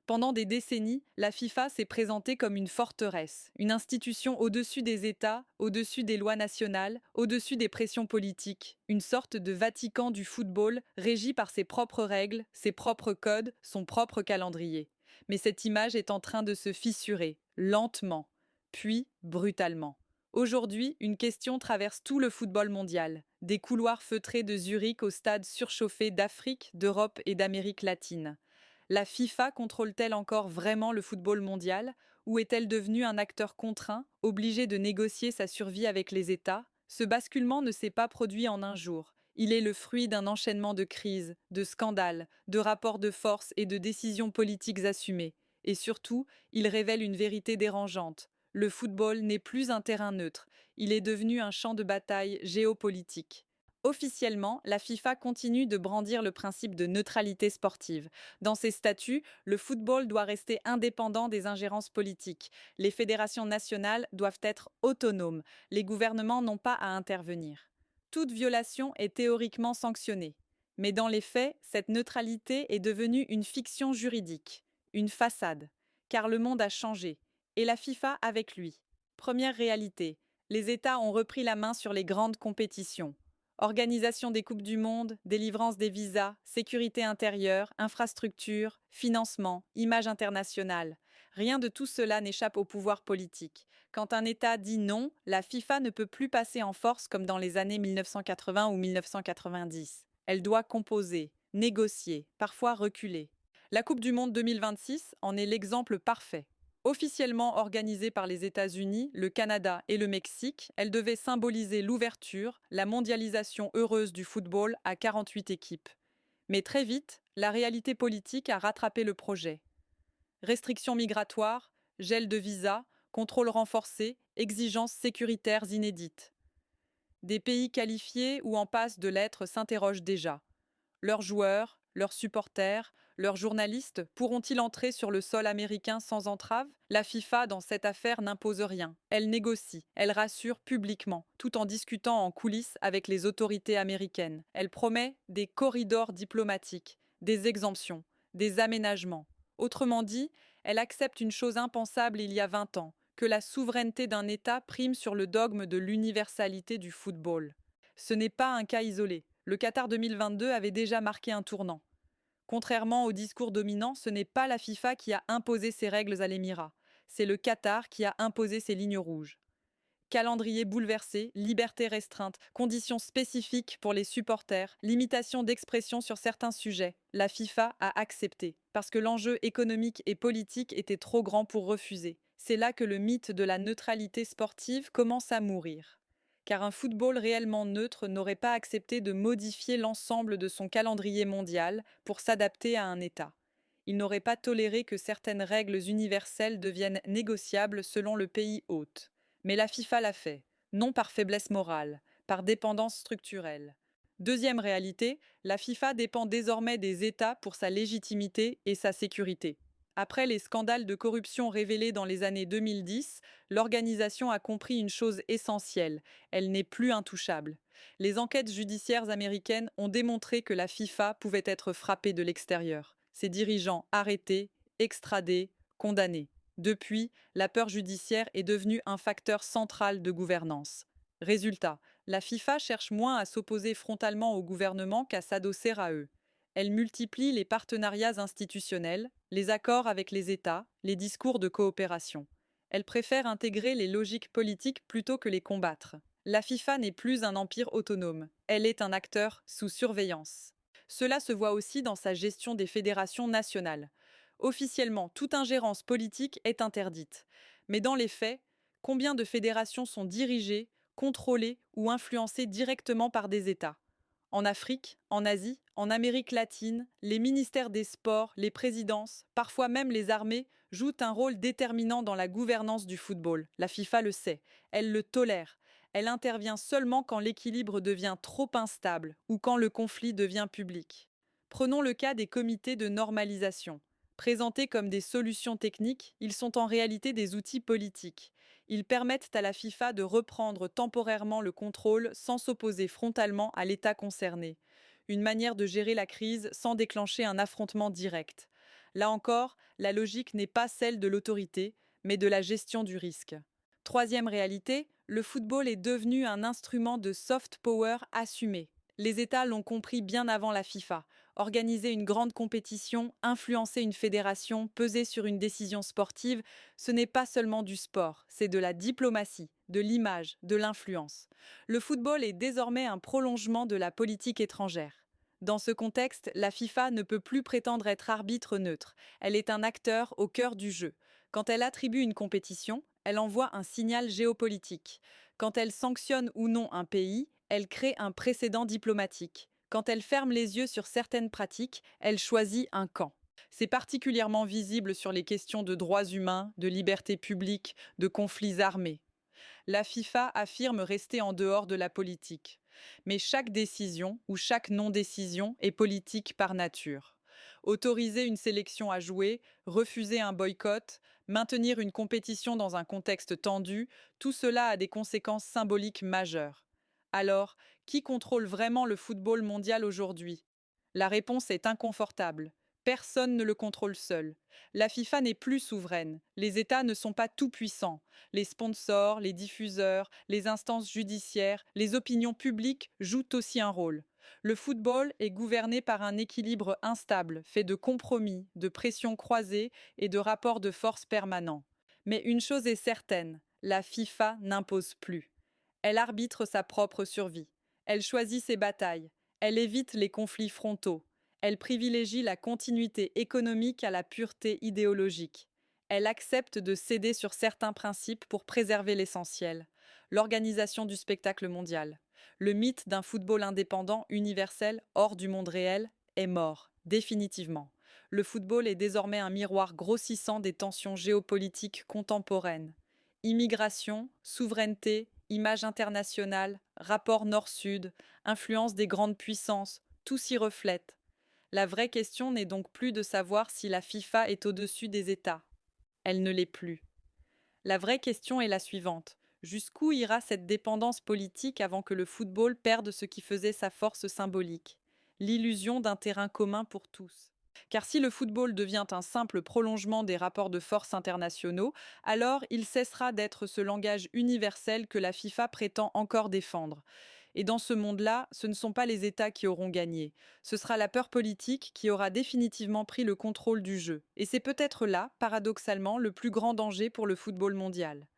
Pendant des décennies, la FIFA s'est présentée comme une forteresse, une institution au-dessus des États, au-dessus des lois nationales, au-dessus des pressions politiques, une sorte de Vatican du football régi par ses propres règles, ses propres codes, son propre calendrier. Mais cette image est en train de se fissurer, lentement, puis brutalement. Aujourd'hui, une question traverse tout le football mondial, des couloirs feutrés de Zurich aux stades surchauffés d'Afrique, d'Europe et d'Amérique latine. La FIFA contrôle-t-elle encore vraiment le football mondial ou est-elle devenue un acteur contraint, obligé de négocier sa survie avec les États? Ce basculement ne s'est pas produit en un jour. Il est le fruit d'un enchaînement de crises, de scandales, de rapports de force et de décisions politiques assumées. Et surtout, il révèle une vérité dérangeante. Le football n'est plus un terrain neutre, il est devenu un champ de bataille géopolitique. Officiellement, la FIFA continue de brandir le principe de neutralité sportive. Dans ses statuts, le football doit rester indépendant des ingérences politiques. Les fédérations nationales doivent être autonomes. Les gouvernements n'ont pas à intervenir. Toute violation est théoriquement sanctionnée. Mais dans les faits, cette neutralité est devenue une fiction juridique, une façade. Car le monde a changé, et la FIFA avec lui. Première réalité, les États ont repris la main sur les grandes compétitions. Organisation des Coupes du Monde, délivrance des visas, sécurité intérieure, infrastructures, financement, image internationale. Rien de tout cela n'échappe au pouvoir politique. Quand un État dit non, la FIFA ne peut plus passer en force comme dans les années 1980 ou 1990. Elle doit composer, négocier, parfois reculer. La Coupe du Monde 2026 en est l'exemple parfait. Officiellement organisée par les États-Unis, le Canada et le Mexique, elle devait symboliser l'ouverture, la mondialisation heureuse du football à 48 équipes. Mais très vite, la réalité politique a rattrapé le projet. Restrictions migratoires, gel de visas, contrôle renforcé, exigences sécuritaires inédites. Des pays qualifiés ou en passe de l'être s'interrogent déjà. Leurs joueurs, leurs supporters, leurs journalistes pourront-ils entrer sur le sol américain sans entrave? La FIFA, dans cette affaire, n'impose rien. Elle négocie, elle rassure publiquement, tout en discutant en coulisses avec les autorités américaines. Elle promet des corridors diplomatiques, des exemptions, des aménagements. Autrement dit, elle accepte une chose impensable il y a 20 ans, que la souveraineté d'un État prime sur le dogme de l'universalité du football. Ce n'est pas un cas isolé. Le Qatar 2022 avait déjà marqué un tournant. Contrairement au discours dominant, ce n'est pas la FIFA qui a imposé ses règles à l'Émirat, c'est le Qatar qui a imposé ses lignes rouges. Calendrier bouleversé, liberté restreinte, conditions spécifiques pour les supporters, limitation d'expression sur certains sujets. La FIFA a accepté, parce que l'enjeu économique et politique était trop grand pour refuser. C'est là que le mythe de la neutralité sportive commence à mourir. Car un football réellement neutre n'aurait pas accepté de modifier l'ensemble de son calendrier mondial pour s'adapter à un État. Il n'aurait pas toléré que certaines règles universelles deviennent négociables selon le pays hôte. Mais la FIFA l'a fait, non par faiblesse morale, par dépendance structurelle. Deuxième réalité, la FIFA dépend désormais des États pour sa légitimité et sa sécurité. Après les scandales de corruption révélés dans les années 2010, l'organisation a compris une chose essentielle, elle n'est plus intouchable. Les enquêtes judiciaires américaines ont démontré que la FIFA pouvait être frappée de l'extérieur, ses dirigeants arrêtés, extradés, condamnés. Depuis, la peur judiciaire est devenue un facteur central de gouvernance. Résultat, la FIFA cherche moins à s'opposer frontalement au gouvernement qu'à s'adosser à eux. Elle multiplie les partenariats institutionnels, les accords avec les États, les discours de coopération. Elle préfère intégrer les logiques politiques plutôt que les combattre. La FIFA n'est plus un empire autonome, elle est un acteur sous surveillance. Cela se voit aussi dans sa gestion des fédérations nationales. Officiellement, toute ingérence politique est interdite. Mais dans les faits, combien de fédérations sont dirigées, contrôlées ou influencées directement par des États? En Afrique, en Asie, en Amérique latine, les ministères des sports, les présidences, parfois même les armées, jouent un rôle déterminant dans la gouvernance du football. La FIFA le sait, elle le tolère. Elle intervient seulement quand l'équilibre devient trop instable ou quand le conflit devient public. Prenons le cas des comités de normalisation. Présentés comme des solutions techniques, ils sont en réalité des outils politiques. Ils permettent à la FIFA de reprendre temporairement le contrôle sans s'opposer frontalement à l'État concerné. Une manière de gérer la crise sans déclencher un affrontement direct. Là encore, la logique n'est pas celle de l'autorité, mais de la gestion du risque. Troisième réalité, le football est devenu un instrument de soft power assumé. Les États l'ont compris bien avant la FIFA. Organiser une grande compétition, influencer une fédération, peser sur une décision sportive, ce n'est pas seulement du sport, c'est de la diplomatie, de l'image, de l'influence. Le football est désormais un prolongement de la politique étrangère. Dans ce contexte, la FIFA ne peut plus prétendre être arbitre neutre. Elle est un acteur au cœur du jeu. Quand elle attribue une compétition, elle envoie un signal géopolitique. Quand elle sanctionne ou non un pays, elle crée un précédent diplomatique. Quand elle ferme les yeux sur certaines pratiques, elle choisit un camp. C'est particulièrement visible sur les questions de droits humains, de liberté publique, de conflits armés. La FIFA affirme rester en dehors de la politique. Mais chaque décision ou chaque non-décision est politique par nature. Autoriser une sélection à jouer, refuser un boycott, maintenir une compétition dans un contexte tendu, tout cela a des conséquences symboliques majeures. Alors, qui contrôle vraiment le football mondial aujourd'hui? La réponse est inconfortable. Personne ne le contrôle seul. La FIFA n'est plus souveraine. Les États ne sont pas tout-puissants. Les sponsors, les diffuseurs, les instances judiciaires, les opinions publiques jouent aussi un rôle. Le football est gouverné par un équilibre instable, fait de compromis, de pressions croisées et de rapports de force permanents. Mais une chose est certaine, la FIFA n'impose plus. Elle arbitre sa propre survie. Elle choisit ses batailles. Elle évite les conflits frontaux. Elle privilégie la continuité économique à la pureté idéologique. Elle accepte de céder sur certains principes pour préserver l'essentiel, l'organisation du spectacle mondial. Le mythe d'un football indépendant, universel, hors du monde réel, est mort, définitivement. Le football est désormais un miroir grossissant des tensions géopolitiques contemporaines. Immigration, souveraineté, image internationale, rapport nord-sud, influence des grandes puissances, tout s'y reflète. La vraie question n'est donc plus de savoir si la FIFA est au-dessus des États. Elle ne l'est plus. La vraie question est la suivante. Jusqu'où ira cette dépendance politique avant que le football perde ce qui faisait sa force symbolique? L'illusion d'un terrain commun pour tous. Car si le football devient un simple prolongement des rapports de force internationaux, alors il cessera d'être ce langage universel que la FIFA prétend encore défendre. Et dans ce monde-là, ce ne sont pas les États qui auront gagné. Ce sera la peur politique qui aura définitivement pris le contrôle du jeu. Et c'est peut-être là, paradoxalement, le plus grand danger pour le football mondial.